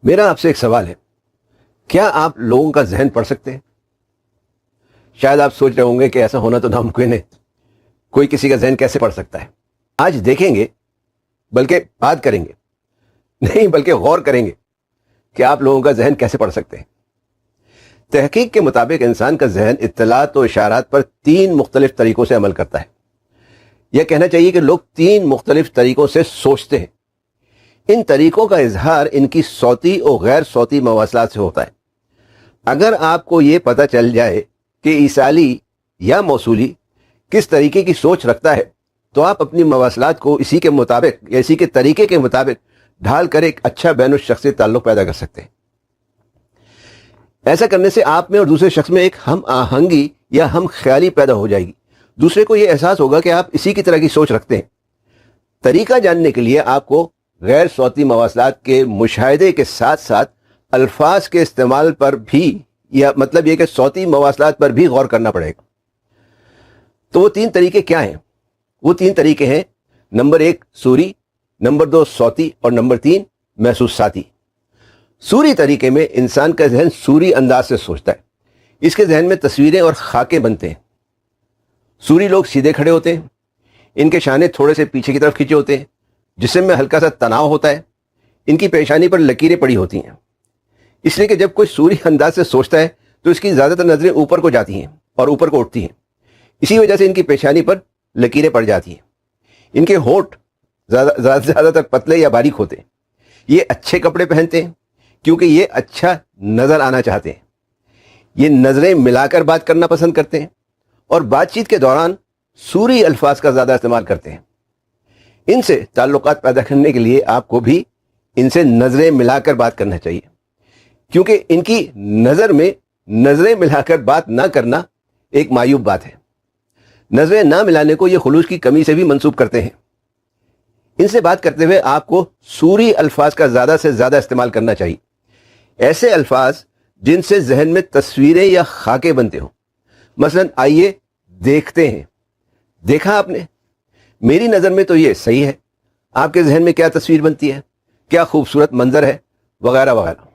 میرا آپ سے ایک سوال ہے، کیا آپ لوگوں کا ذہن پڑھ سکتے ہیں؟ شاید آپ سوچ رہے ہوں گے کہ ایسا ہونا تو ناممکن ہے، کوئی کسی کا ذہن کیسے پڑھ سکتا ہے؟ آج دیکھیں گے، بلکہ بات کریں گے، نہیں بلکہ غور کریں گے کہ آپ لوگوں کا ذہن کیسے پڑھ سکتے ہیں۔ تحقیق کے مطابق انسان کا ذہن اطلاعات و اشارات پر 3 مختلف طریقوں سے عمل کرتا ہے۔ یہ کہنا چاہیے کہ لوگ 3 مختلف طریقوں سے سوچتے ہیں۔ ان طریقوں کا اظہار ان کی صوتی اور غیر صوتی مواصلات سے ہوتا ہے۔ اگر آپ کو یہ پتہ چل جائے کہ ایصالی یا موصولی کس طریقے کی سوچ رکھتا ہے تو آپ اپنی مواصلات کو اسی کے مطابق یا اسی کے طریقے کے مطابق ڈھال کر ایک اچھا بین الشخصی تعلق پیدا کر سکتے ہیں۔ ایسا کرنے سے آپ میں اور دوسرے شخص میں ایک ہم آہنگی یا ہم خیالی پیدا ہو جائے گی۔ دوسرے کو یہ احساس ہوگا کہ آپ اسی کی طرح کی سوچ رکھتے ہیں۔ طریقہ جاننے کے لیے آپ کو غیر صوتی مواصلات کے مشاہدے کے ساتھ ساتھ الفاظ کے استعمال پر بھی، یا مطلب یہ کہ صوتی مواصلات پر بھی غور کرنا پڑے گا۔ تو وہ 3 طریقے کیا ہیں؟ وہ 3 طریقے ہیں: نمبر 1 سوری، نمبر 2 صوتی، اور نمبر 3 محسوساتی۔ سوری طریقے میں انسان کا ذہن سوری انداز سے سوچتا ہے۔ اس کے ذہن میں تصویریں اور خاکے بنتے ہیں۔ سوری لوگ سیدھے کھڑے ہوتے ہیں، ان کے شانے تھوڑے سے پیچھے کی طرف کھینچے ہوتے ہیں، جسم میں ہلکا سا تناؤ ہوتا ہے، ان کی پیشانی پر لکیریں پڑی ہوتی ہیں۔ اس لیے کہ جب کوئی سوری انداز سے سوچتا ہے تو اس کی زیادہ تر نظریں اوپر کو جاتی ہیں اور اوپر کو اٹھتی ہیں۔ اسی وجہ سے ان کی پیشانی پر لکیریں پڑ جاتی ہیں۔ ان کے ہونٹ زیادہ تر پتلے یا باریک ہوتے ہیں۔ یہ اچھے کپڑے پہنتے ہیں کیونکہ یہ اچھا نظر آنا چاہتے ہیں۔ یہ نظریں ملا کر بات کرنا پسند کرتے ہیں اور بات چیت کے دوران سوری الفاظ کا زیادہ استعمال کرتے ہیں۔ ان سے تعلقات پیدا کرنے کے لیے آپ کو بھی ان سے نظریں ملا کر بات کرنا چاہیے، کیونکہ ان کی نظر میں نظریں ملا کر بات نہ کرنا ایک معیوب بات ہے۔ نظریں نہ ملانے کو یہ خلوص کی کمی سے بھی منسوب کرتے ہیں۔ ان سے بات کرتے ہوئے آپ کو سوری الفاظ کا زیادہ سے زیادہ استعمال کرنا چاہیے، ایسے الفاظ جن سے ذہن میں تصویریں یا خاکے بنتے ہوں۔ مثلا آئیے دیکھتے ہیں، دیکھا آپ نے، میری نظر میں تو یہ صحیح ہے، آپ کے ذہن میں کیا تصویر بنتی ہے، کیا خوبصورت منظر ہے، وغیرہ وغیرہ۔